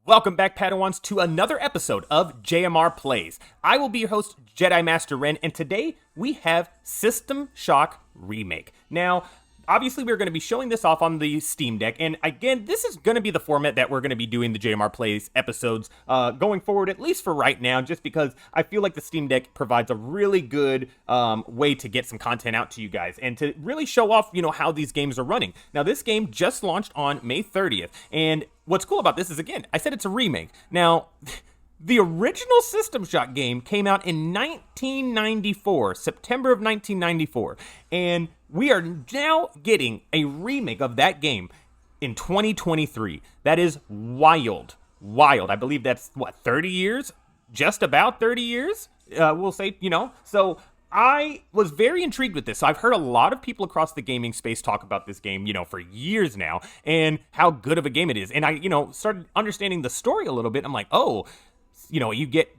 Welcome back, Padawans, to another episode of JMR Plays. I will be your host, Jedi Master Ren, and today we have System Shock Remake. Now, obviously, we're going to be showing this off on the Steam Deck, and again, this is going to be the format that we're going to be doing the JMR Plays episodes going forward, at least for right now, just because I feel like the Steam Deck provides a really good way to get some content out to you guys, and to really show off, how these games are running. Now, this game just launched on May 30th, and what's cool about this is, again, I said it's a remake. Now, the original System Shock game came out in 1994, September of 1994, and we are now getting a remake of that game in 2023. That is wild. Wild. I believe that's, 30 years? Just about 30 years? We'll say, So I was very intrigued with this. So I've heard a lot of people across the gaming space talk about this game, for years now, and how good of a game it is. And I, started understanding the story a little bit. I'm like, oh, you get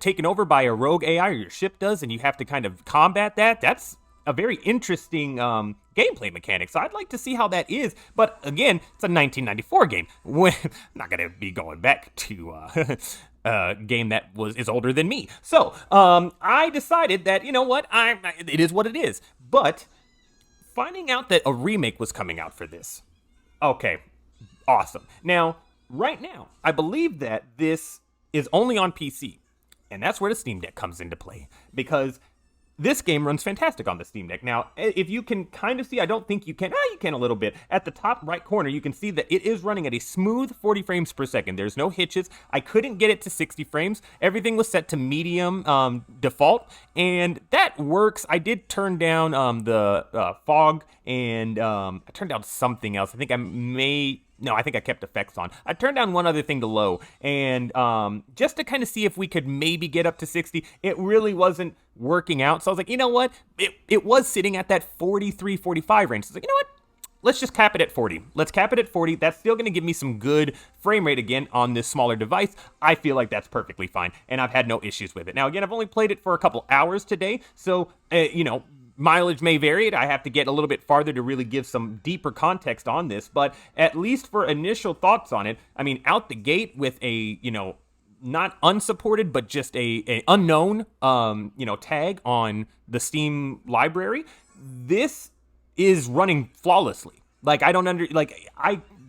taken over by a rogue AI, or your ship does, and you have to kind of combat that. That's a very interesting gameplay mechanic, so I'd like to see how that is. But again, it's a 1994 game. I'm not going to be going back to a game that is older than me. So I decided that, it is what it is. But finding out that a remake was coming out for this, okay, awesome. Now, right now, I believe that this is only on PC, and that's where the Steam Deck comes into play, because this game runs fantastic on the Steam Deck. Now, if you can kind of see, I don't think you can, you can a little bit. At the top right corner, you can see that it is running at a smooth 40 frames per second. There's no hitches. I couldn't get it to 60 frames. Everything was set to medium default, and that works. I did turn down the fog, and I turned down something else. I think I think I kept effects on. I turned down one other thing to low, and just to kind of see if we could maybe get up to 60. It really wasn't working out, so I was like, you know what? It was sitting at that 43, 45 range. So I was like, you know what? Let's just cap it at 40. Let's cap it at 40. That's still going to give me some good frame rate again on this smaller device. I feel like that's perfectly fine, and I've had no issues with it. Now, again, I've only played it for a couple hours today, so, mileage may vary. I have to get a little bit farther to really give some deeper context on this, but at least for initial thoughts on it, I mean, out the gate with a, not unsupported, but just a unknown, tag on the Steam library, this is running flawlessly. Like, I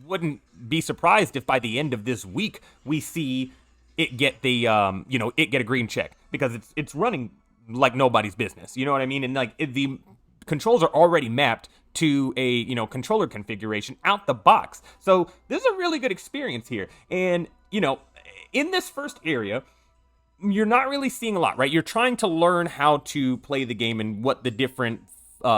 wouldn't be surprised if by the end of this week we see it get the, get a green check, because it's running like nobody's business, you know what I mean? And the controls are already mapped to a controller configuration out the box, so this is a really good experience here. And in this first area, you're not really seeing a lot, right? You're trying to learn how to play the game and what the different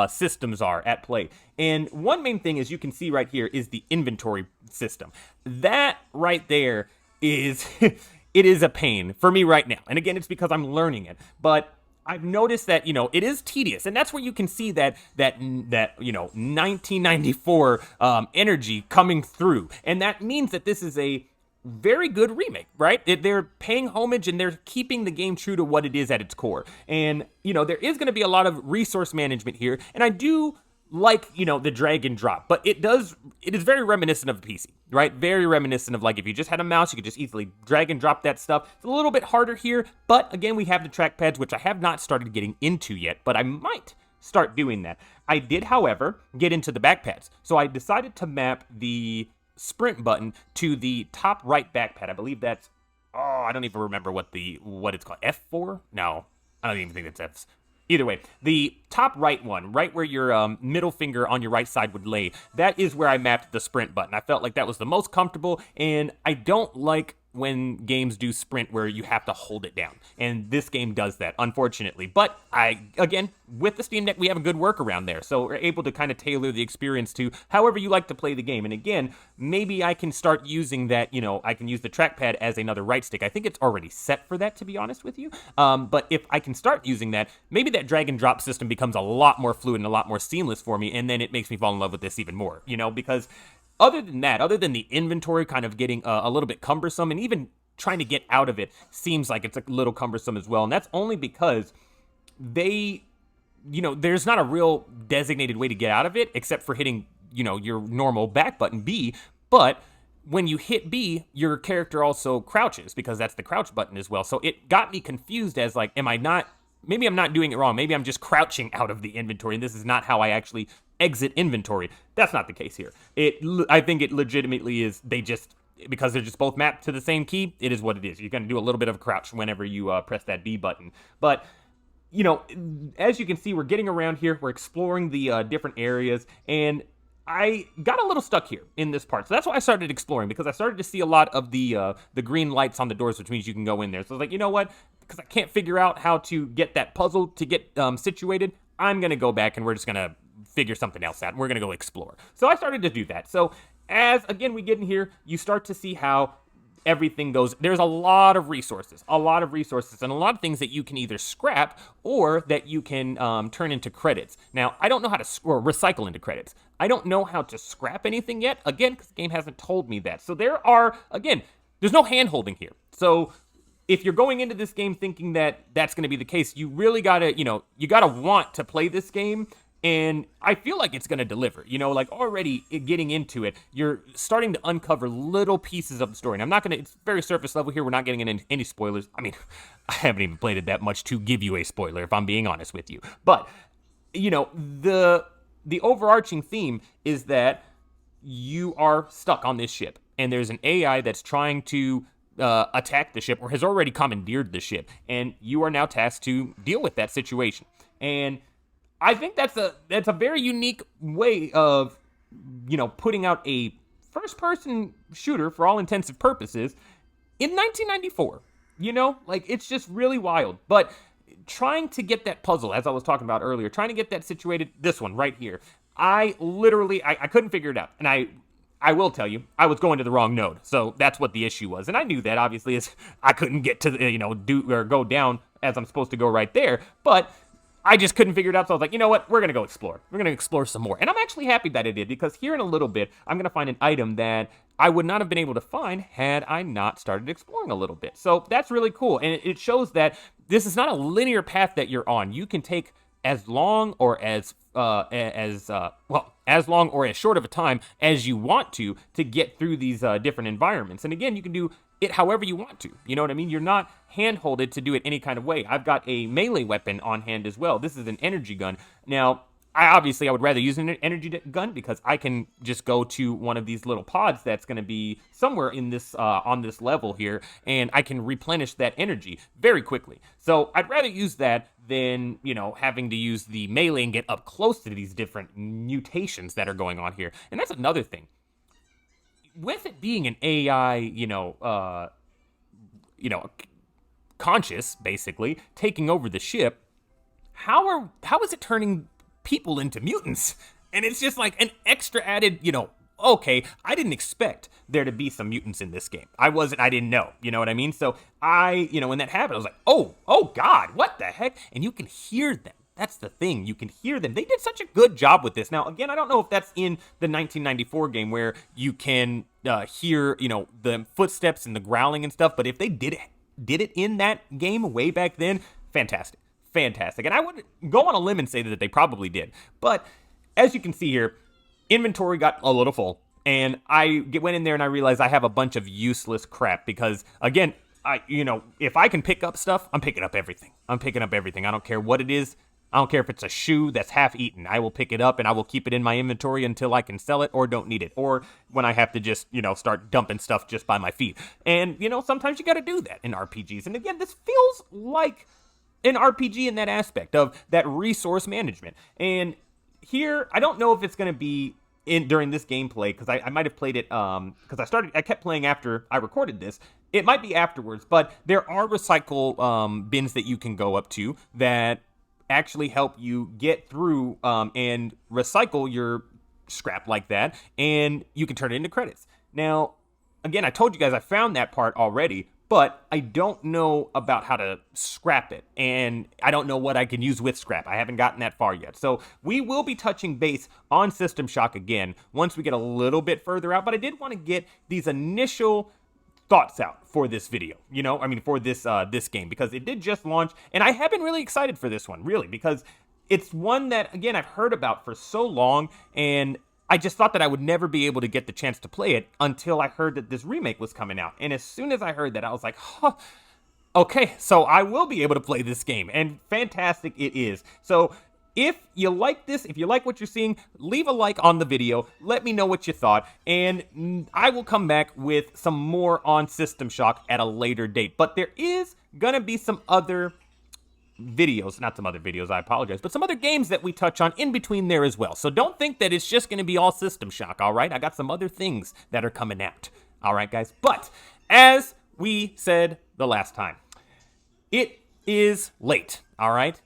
systems are at play. And one main thing, as you can see right here, is the inventory system. That right there is it is a pain for me right now. And again, it's because I'm learning it, but I've noticed that, it is tedious, and that's where you can see that 1994 energy coming through. And that means that this is a very good remake, right? They're paying homage, and they're keeping the game true to what it is at its core. And, there is going to be a lot of resource management here, and I do like, the drag and drop, but it is very reminiscent of the PC, right? Very reminiscent of, like, if you just had a mouse, you could just easily drag and drop that stuff. It's a little bit harder here, but again, we have the trackpads, which I have not started getting into yet, but I might start doing that. I did, however, get into the backpads, so I decided to map the sprint button to the top right backpad. I believe that's, I don't even remember what it's called, F4? No, I don't even think that's F. Either way, the top right one, right where your middle finger on your right side would lay, that is where I mapped the sprint button. I felt like that was the most comfortable, and I don't like when games do sprint where you have to hold it down. And this game does that, unfortunately. But again, with the Steam Deck, we have a good workaround there. So we're able to kind of tailor the experience to however you like to play the game. And again, maybe I can start using that, I can use the trackpad as another right stick. I think it's already set for that, to be honest with you. But if I can start using that, maybe that drag and drop system becomes a lot more fluid and a lot more seamless for me. And then it makes me fall in love with this even more, because other than the inventory kind of getting a little bit cumbersome, and even trying to get out of it seems like it's a little cumbersome as well. And that's only because there's not a real designated way to get out of it except for hitting, your normal back button B. But when you hit B, your character also crouches because that's the crouch button as well. So it got me confused as like, maybe I'm not doing it wrong. Maybe I'm just crouching out of the inventory, and this is not how I actually exit inventory. That's not the case here. I think it legitimately is, because they're just both mapped to the same key, it is what it is. You're going to do a little bit of a crouch whenever you press that B button. But, as you can see, we're getting around here. We're exploring the different areas, and I got a little stuck here in this part. So that's why I started exploring, because I started to see a lot of the green lights on the doors, which means you can go in there. So I was like, you know what? Because I can't figure out how to get that puzzle to get situated, I'm going to go back and we're just going to figure something else out, and we're going to go explore. So I started to do that. So as, again, we get in here, you start to see how everything goes. There's a lot of resources, and a lot of things that you can either scrap or that you can turn into credits. Now, I don't know how to recycle into credits. I don't know how to scrap anything yet, again, because the game hasn't told me that. So there's no hand-holding here. So if you're going into this game thinking that that's going to be the case, you really gotta, you gotta want to play this game. And I feel like it's going to deliver, like already getting into it, you're starting to uncover little pieces of the story. And it's very surface level here. We're not getting into any spoilers. I mean, I haven't even played it that much to give you a spoiler, if I'm being honest with you. But, the overarching theme is that you are stuck on this ship, and there's an AI that's trying to attack the ship, or has already commandeered the ship, and you are now tasked to deal with that situation. And I think that's a very unique way of, putting out a first-person shooter for all intents and purposes in 1994. It's just really wild. But trying to get that puzzle, as I was talking about earlier, trying to get that situated, this one right here, I couldn't figure it out. And I will tell you, I was going to the wrong node. So that's what the issue was. And I knew that, obviously, is I couldn't get to, go down as I'm supposed to go right there. But I just couldn't figure it out, so I was like, you know what? We're going to go explore. We're going to explore some more. And I'm actually happy that I did, because here in a little bit, I'm going to find an item that I would not have been able to find had I not started exploring a little bit. So that's really cool. And it shows that this is not a linear path that you're on. You can take as long or as long or as short of a time as you want to get through these different environments. And again, you can do it however you want to. You know what I mean? You're not hand-holded to do it any kind of way. I've got a melee weapon on hand as well. This is an energy gun. Now, I would rather use an energy gun, because I can just go to one of these little pods that's going to be somewhere in this on this level here, and I can replenish that energy very quickly. So I'd rather use that than, having to use the melee and get up close to these different mutations that are going on here. And that's another thing. With it being an AI, conscious, basically, taking over the ship, how is it turning people into mutants? And it's just like an extra added, okay, I didn't expect there to be some mutants in this game. I didn't know, you know what I mean? So when that happened, I was like, oh God, what the heck? And you can hear them. That's the thing. You can hear them. They did such a good job with this. Now, again, I don't know if that's in the 1994 game where you can hear, the footsteps and the growling and stuff. But if they did it in that game way back then, fantastic. And I would go on a limb and say that they probably did. But as you can see here, inventory got a little full. And I went in there and I realized I have a bunch of useless crap because, again, if I can pick up stuff, I'm picking up everything. I don't care what it is. I don't care if it's a shoe that's half eaten. I will pick it up and I will keep it in my inventory until I can sell it or don't need it. Or when I have to just, start dumping stuff just by my feet. And, sometimes you got to do that in RPGs. And again, this feels like an RPG in that aspect of that resource management. And here, I don't know if it's going to be during this gameplay, because I might have played it, because I kept playing after I recorded this. It might be afterwards, but there are recycle bins that you can go up to that actually help you get through and recycle your scrap like that, and you can turn it into credits. Now, again, I told you guys I found that part already, but I don't know about how to scrap it, and I don't know what I can use with scrap. I haven't gotten that far yet. So we will be touching base on System Shock again once we get a little bit further out, but I did want to get these initial thoughts out for this video, for this game, because it did just launch, and I have been really excited for this one, really, because it's one that, again, I've heard about for so long, and I just thought that I would never be able to get the chance to play it until I heard that this remake was coming out. And as soon as I heard that, I was like, huh, okay, so I will be able to play this game, and fantastic it is. So if you like this, if you like what you're seeing, leave a like on the video. Let me know what you thought, and I will come back with some more on System Shock at a later date. But there is gonna be some other videos, not some other videos, I apologize, but some other games that we touch on in between there as well. So don't think that it's just gonna be all System Shock, all right? I got some other things that are coming out, all right, guys? But as we said the last time, it is late, all right?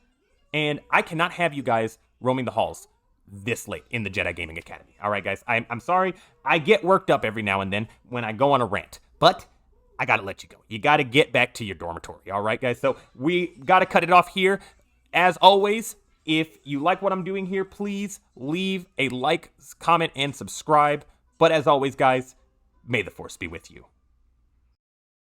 And I cannot have you guys roaming the halls this late in the Jedi Gaming Academy. All right, guys, I'm sorry. I get worked up every now and then when I go on a rant, but I got to let you go. You got to get back to your dormitory, all right, guys? So we got to cut it off here. As always, if you like what I'm doing here, please leave a like, comment, and subscribe. But as always, guys, may the Force be with you.